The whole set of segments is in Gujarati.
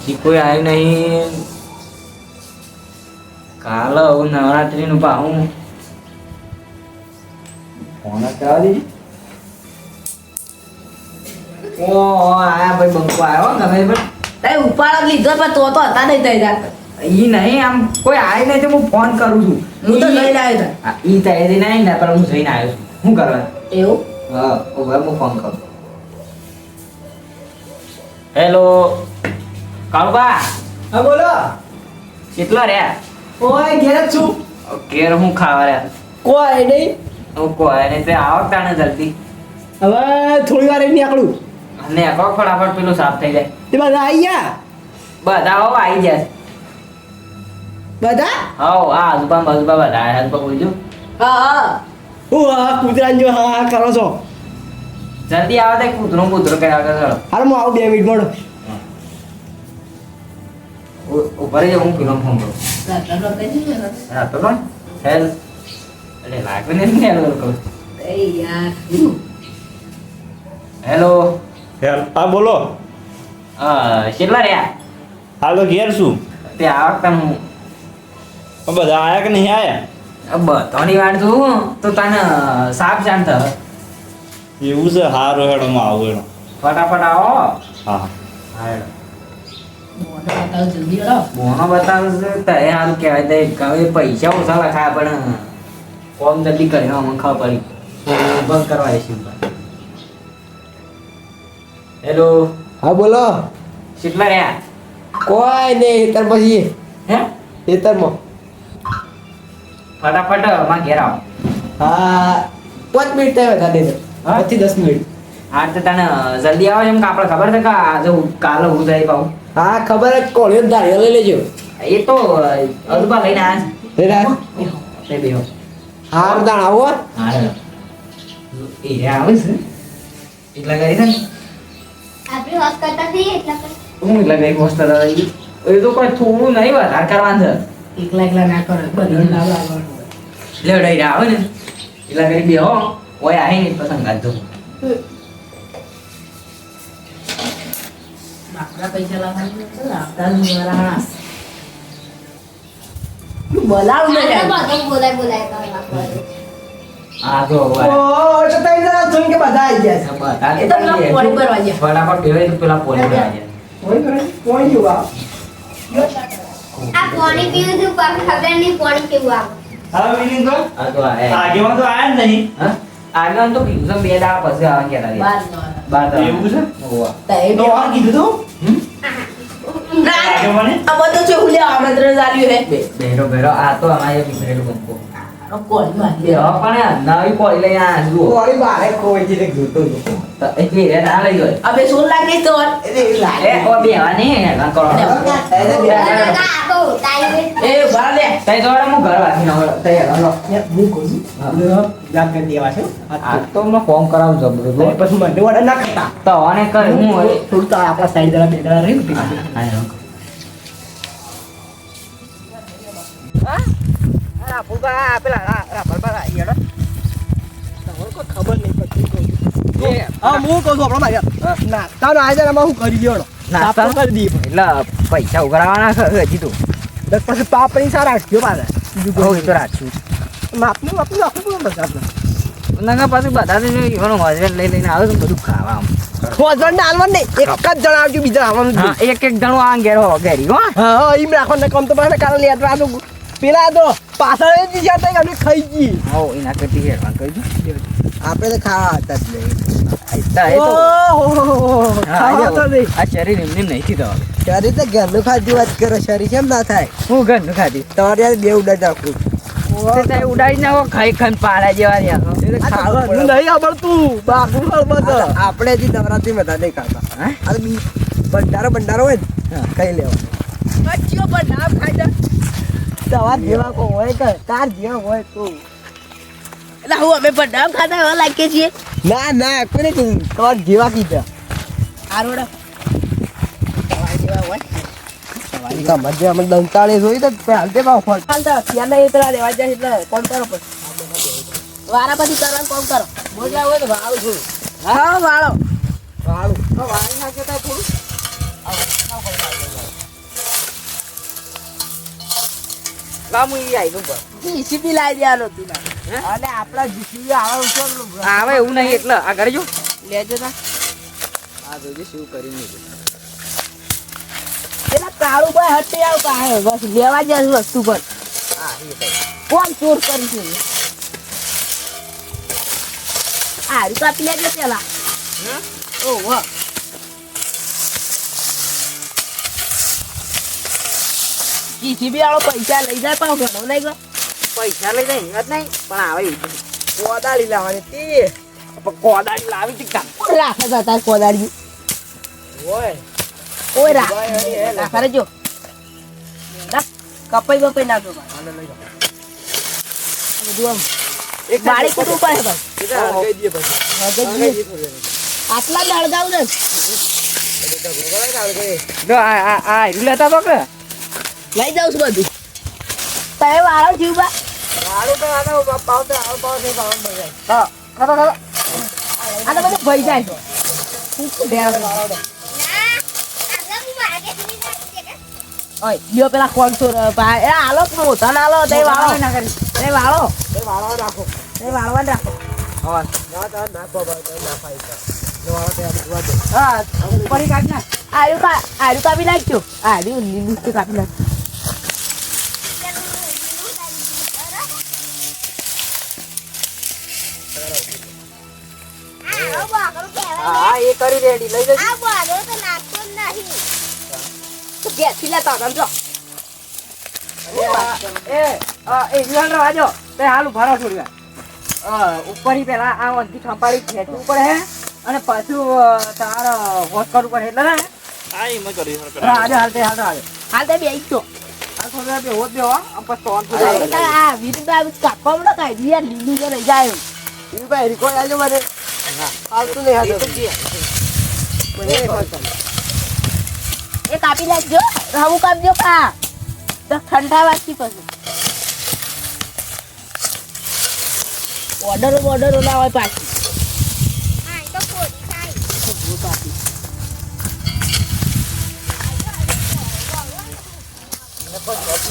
એ કોઈ આવ્યું નહીં. કાલે હું નવરાત્રીનું પાહું ફોન જ કરવા દીધી. ઓ આયા ભાઈ બંકો આવ્યો ગમે પણ તે ઉપાડ લીધો પણ તો હતા નહીં થઈ જાત. ઈ નહીં આમ કોઈ આવી નહીં તો હું ફોન કરું છું. હું તો લઈને આવ્યો હતા. ઈ તૈયારી નહીં ને પણ હું જઈને આવ્યો છું. શું કરવા? એવું હા ઉભા હું ફોન કરું. હેલો કાળુબા. હા બોલો. કેટલા રહ્યા? ઓય ઘેર જ છું. ઘેર હું ખાવા રહ્યા? કોઈ નહીં. હું કોઈ નહીં તે આવક તાણે જલ્દી હવે થોડી વાર નીકળું. અને કો ફટાફટ પેલું સાફ થઈ જાય. તે બધા આવી ગયા. બધા હો આવી જાય. બધા હો આ આજુબા બધા આજુબા બોલજો. હા હા હું હા કૂતરા જો હા હા કરો છો. જલ્દી આવે તો કૂતરો કર્યા કરો. હાલ હું આવું 2 મિનિટ મળો. ઉપર જ હું પેલો ફોન કરું. રાતનો કઈ નહીં ને. હા તો કોણ હેલ એટલે લાગે ને હેલો કરું. એ યાર હેલો યાર હા બોલો. કેટલા રહ્યા? હાલ તો ઘેર છું. તે આવક તમે બધા આયા કે નહીં આયા? બધાની વાર જોઉં તો તને સાફ શાંત થશે. એવું છે હારો હેડો માં આવું હેડો. ફટાફટ આવો. હા હા હેડો. મોને બતાવ જલ્દી હેડો. બોનો બતાવશે તો એ સારું કહેવાય. તે હવે પૈસા ઓછા લખાયા પણ કોમ જલ્દી કરીને અમને ખબર પડી તો બંધ કરવા છે. હેલો હા બોલો. કેટલા રહ્યા? કોઈ નહીં હેતર પછી હે હેતરમાં. ફટાફટ માં ઘેર આવો. હા 5 મિનિટ થાય વધારે નહીં તો. હા? પછી 10 મિનિટ. હા તો તને જલ્દી આવે એમ કે આપણે ખબર છે કે આજે કાલે હું જાય પાઉં. હા ખબર જ કોણ ધાર્યો લઈ લેજો. એ તો અજુબા લઈને આવ્યા લઈ રહ્યા. છે. તે બેહો. હાર દાણ આવો. હા હેડો. એ આવે છે એટલા કરી છે ને આપણે વાત કરતા થઈએ એટલા પર હું એટલા કઈ કોસ્ટ એ તો કોઈ થોડું નહીં વધારે કરવાનું છે. એકલા એકલા ના કરો બધા ના લાવવાનું. લેવડાઈ આવે ને એટલા કરી બેહો. ઓય આહી ને પસંદ કાઢજો. બાપરા પૈસા લાવવાનું છે આપતા મારા બોલાવ ને આપણે બધું બોલાય કરવા આ જો ઓ તો તઈ જરા જોઈને કે બધા આવી ગયા છે. બતા એ તો પેલા પોણી ભરવા ગયા. ફટાફટ બેહો તો પેલા પોણી ભરવા જાય. કોઈ કરે કોઈ જેવું આ. આ પાણી પીવું છું પણ ખબર નહીં પાણી કેવું આવે હા મિલિંદ તો આ તો આ આગેવાન તો આયા જ નહીં. હા આગળ તો કીધું છે 2 દાડા પછી આવવા કહેતા હતા. બાર નો બાર દાડા. એવું છે? હોવા. તો એ તો આ કીધું તું આગેવાને આ બધું છે હુલે આપણે ત્રણ જાલ્યું હે બેરો બેરો આ તો અમારે બીકરેલું બંકો. આ કોણ માં બેહો પણ નવી પોળી લઈને આ જુઓ. કોળી બારે કોઈ જે જોતો હતો. તો એટલી રે ના લઈ ગયો. અબે સોલ લાગે તો એટલે એ લાગે. એ ઓ બેવા ને હેરાન કરો. એને બે આ તો ટાઈમ એ બાર લે તઈ જોડે હું ઘર વાસી ન હોય તૈયાર હલો. હું કહું છું જાગ કરી દેવા છે. આ તો મેં ફોન કરાવું છું બધું. પછી મને વડા ના કરતા. તો આને કર હું હોય. થોડું તો આપણા સાઈડ જરા બે જરા રહી ને આ ફૂગા પેલા રાપર પર આઈડો તમને કોઈ ખબર નહીં પડતી. હા હું કહું છું આપણા ભાઈ નાસ્તા નો આજે આમાં હું કરી ગયો નાસ્તા કરી દી એટલે પૈસા ઉઘરાવાના છે હજી તો. દસ પછી પાપડી સારા રાખ્યો પાછા બીજું બહુ તો રાખ્યું. માપનું માપનું આખું બધા ના પાછું બધા એવાનું હજર લઈને આવે તો બધું ખાવા આમ. વજન ને હાલવાનું નહીં એક જ જણા આવજો બીજા આવવાનું જ હા નહીં. એક જણું આ ઘેર હો ઘેરી હો. હા હા એમ રાખવાનું કમ તો પાછા કાલે લેટવા તો પેલા તો પાછળ જ જ્યાં તઈ અમે ખાઈ ગઈ હો એના કરતી હેરવાન કરજો. આપણે તો ખાવા હતા જ નહીં. આ શરીર એમને નહીં થયું. શરીર તો ઘરનું ખાધી વાત કરો શરીર કેમ ના થાય હું ઘરનું ખાધી તમારે યાર બે ઉડા નાખું ઉડાડી નાખો ખાઈ ખાઈ પાડા જેવા રહ્યા. ખાવાનું નહીં આવડતું બાપુ આપણે જે નવરાત્રી બધા નહીં ખાતા હે? આ તો બી ભંડારો હોય ને કઈ લેવા બચ્ચો પર નામ ખાઈ તમાર જેવા કો હોય કે તાર જેવા હોય તું એટલે હું અમે પર નામ ખાતા એવા લાગે છીએ ના ના કોને કીધું તમાર જેવા કીધા આરોડા તમારા જેવા હોય તમાર જે અમે દંતાળે જોઈ તો હાલતે ભાવ ફળ ચાલતા ત્યાંના એતરા દેવા જાય એટલે કોમ કરો પછી વારા પછી કરવાનું કોમ કરો મોજા હોય તો વાળું છું હા વાળો વાળું વાળી નાખે તો થોડું લાવ હું ઈ આઈ નું પર જીસીબી લાવી દેવાનો તું ના. અને આપડા જીસીબી આવે ઉછળ આવે એવું નહીં એટલે આ ઘરે જો લેજો ના આ જોજે શું કરી નહીં પેલા કાળું ભાઈ હટી આવ કાહે બસ લેવા જ વસ્તુ પર હા ઈ તો કોણ ચોર કરીશું આ રૂપિયા પી લેજો પેલા ઓ વાહ જીસીબી વાળો પૈસા લઈ જાય પાવ ઘણો નહીં ગયો પૈસા લઈ જાય હિંમત નહીં પણ આવે એવું કોદાળી લાવવાની તે કોદાળી લાવી હતી કામ કોણ રાખે છે તાર કોદાળી ઓય ઓય રાખે રે જો કપાઈ બપાઈ નાખો આને લઈ જાઓ બધું આમ એક બાળી કુટું પડે ભાઈ સીધા હળગાઈ દઈએ પછી હળગાઈ દઈએ થોડી વાર. આટલા જ અળગાવ ને એટલે તો ગોળાઈ ને હળગાઈ. જો આ હીરું લેતા તો કે લઈ જાઉં છું બધું તમે વાળો જીવ બા વાળું તો આને પાવ તો આવ પાવ નહીં પાવ બજાય. હા ખાતો ખાતો આ તો બધું ભઈ જાય છે ઓય લ્યો પેલા કોણ ચોર ભાઈ એ હાલો મોટા ના હાલો તે વાળો ના કરી તે વાળો એ વાળવા રાખો. તે વાળવા રાખો હા ના તો નાખો ભાઈ તો ના ફાઈ તો. જો વાળો તે આ જોવા દે. હા ઉપર કાઢ ના આયુ કાપી નાખજો આયુ લીલું તો કાપી નાખ હા એ કરી રેડી લઈ જજો તો ગેસી લેતા હતા સમજો એ હિરણ રવાજો તે હાલ ઉભા રહો થોડી વાર ઉપરથી પેલા આ વંથી ખંપાળી ખેંચવું પડે હે અને પાછું તાર વોશ કરવું પડે એટલે ને આ એમ કરી હા આજે હાલ તે હાલ હાલ તે બેસી ગયો આ થોડી વાર બેહો જ બેહો પછી તો ઓન આ વીરભાઈ કાપવા મળે કાઢી યાર લીલું તો લઈ જાય ઈ ભાઈ રિકોર્ડ આજો મને. હાલતું નહીં હાલતું. મને એ મળતો. એ કાપી નાખજો રામુ કાપજો કા તો ઠંડા વાગતી પછી ઓર્ડર ના હોય પાછી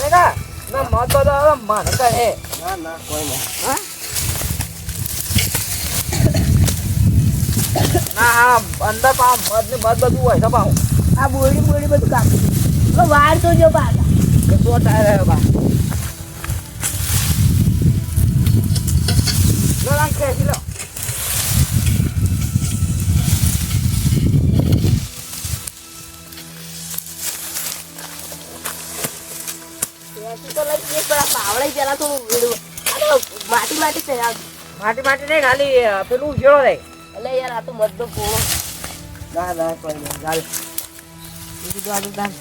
ને ના મત બધો મને કહે ના ના કોઈ નહીં. ના હા અંદર પા મધ ને મધ બધું હોય તો પાઉં આ બોડી બધું કાપી તો વાર તો જો પાછા તો ટાયર રહ્યો બા લો રામ ખેંચી લો તો લઈ જઈએ પેલા પાવડે પેલા તો માટી તૈયાર માટી નહીં ખાલી પેલું ઉજળો રહે એટલે યાર આ તો મધનો પોળો ના ના કોઈ નહીં. ચાલ. બીજું તો આગળ દાન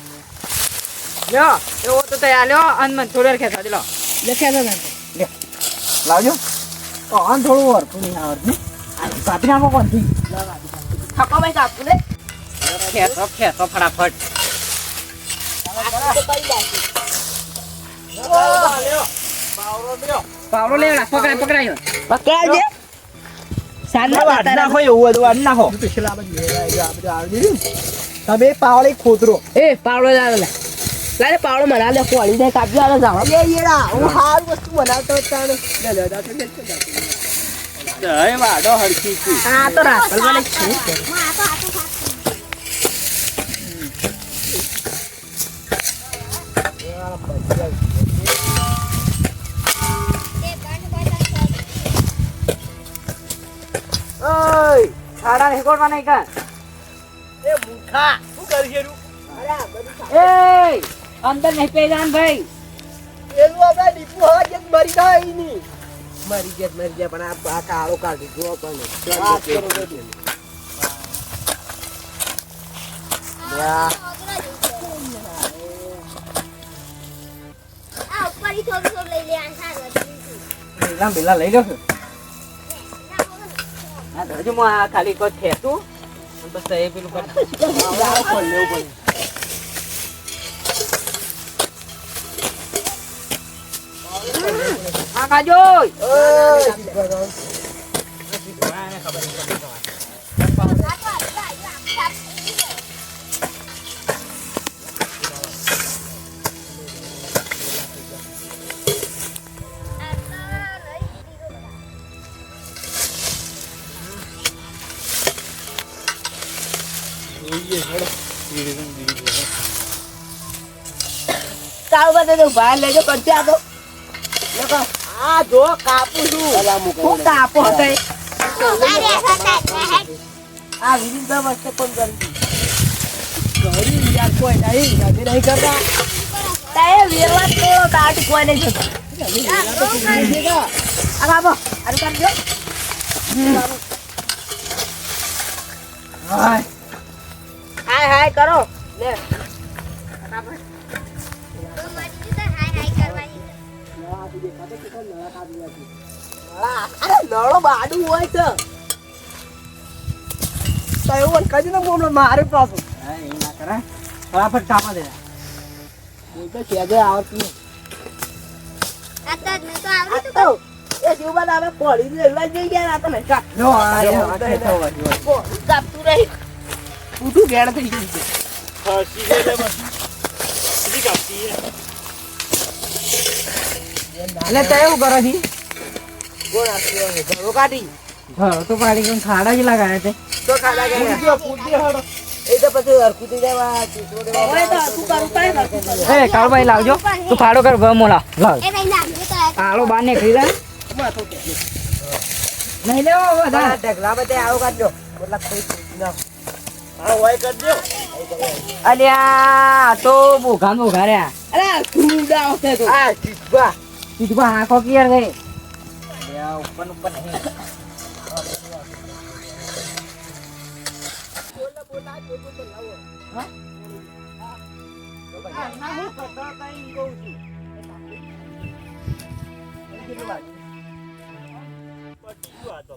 લ્યો એવો તો તૈયાર લ્યો અને મને થોડી વાર ખેંચવા દે લો લખ્યા હતા લાવજો તો આન થોડું વાર થોડી આવડ ને કાપી નાખો કોણથી થકો ભાઈ કાપું ને ખેંચો ફટાફટ તો કરી નાખી પાવડો લે પકડાય પકડાજે સાંજના વાડ નાખો એવું હતું વાડ નાખો. પેલા આ બધું આ બધું આવી ગયું. તમે પાવડે ખોતરો. એ પાવડો લાવે લાલે પાવડો મના લે કોળી દે કાપી આલે જાવ એ યેડા હું હાર વસ્તુ બનાવતો તાણે લે લે દા જય વાડો હરખી છે આ તો રાખલ બને છે ઓય ખાડા હેકોડવા નહીં કાં એ મૂર્ખા શું કરી છે તું? એ અંદર નહીં પે જાન ભાઈ એનું આપણે ડીપુ હવા જે મરી જાય ઈ ની મરી ગયા પણ આ કાળો કાઢી જો પણ વાત કરો બેટી. યા પેલા લઈ લો છું હા તો હજુ હું આ ખાલી કોઈ ખેંચું અને પછી એ પેલું કરી આ ખોલ લેવું પડે. હા ખાજો ઓય તો બહાર લેજો કરશે આ તો આ જો કાપું છું શું કાપો કઈ અરે આ વિરુદ્ધ વસ્તુ કોણ કરી કરી યાર કોઈ નહીં નહીં કરતા તારે વેરવા તોડો કાટ કોઈ નહીં જતો આ બાબો આનું કરજો હાય હાય હાય કરો લે અરે લડો બાડું હોય છે તો એવું કદી ને બોલો મારે પાછું હા, એ ના કરાય. ફટાફટ કાપા દે. હું તો કેજે આવતી આ તો આ તો એ જીવમાં આવે પડી લેવા જઈ ગયા આ તો નહીં કાપ જો, આ જો, આ તો થવા જો. કાપતું રહી ઉઠું ગેડ થઈ ગયું છે ખસી છે લે બસ. સીધી કાપતી છે. એટલે તે એવું કરો છી? કોણ આપ્યો છે ઘરો કાઢી ઘરો તો પાડી કરીને ખાડા જ લગાડ્યા છે. તો ખાડા ગયા એ તો પછી હરખું થઈ જાય હવે તો હરખું કરું કઈ એ કાળુભાઈ લાવજો. તું ખાડો કર ગમો લાવ. લાવ. એ નહીં નાખજો તો આળો બહાર નીકળી જાય. નહીં લેવો બધા. ઢગલા બધે આવો કાઢજો કેટલાક થઈ ના હા હોય કરજો. અલ્યા આ તો બોઘા રહ્યા. અરે કુંડા આવશે તો આ ચીપા સીધું આંખો ક્લિયર થઈ. ઉપર ઉપર નહીં પટી ગયું આ તો.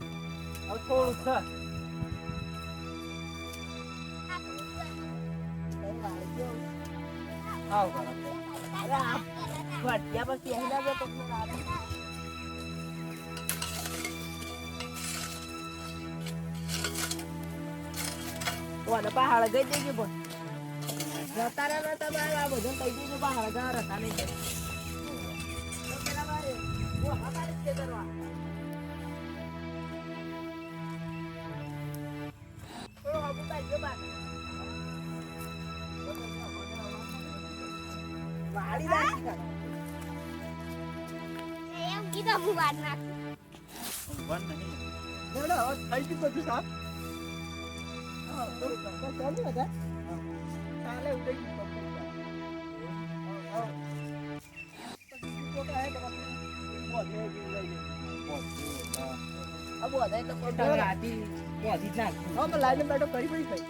હવે થોડું છે. આવ કરો. ભટિયા પછી અહીં લાગે તો ઓને પહાડ ગઈ દેજે પણ જતા રહ્યા નતા બાર આ બધું કઈ દેજે પહાડ જા રતા નહીં તો પેલા બારે ઓ હમારે કે કરવા ઓ આપુ કાઈ જો બાર વાડી રાખી કા એમ કીધું હું વાત નાખ ઊંઘવાનું નહીં. થઈ ગયું બધું સાહેબ ચાલે ઉડે આ બધા એટલે રાતી બોધી જ નાખ. લાઈને બેઠો કરી પડી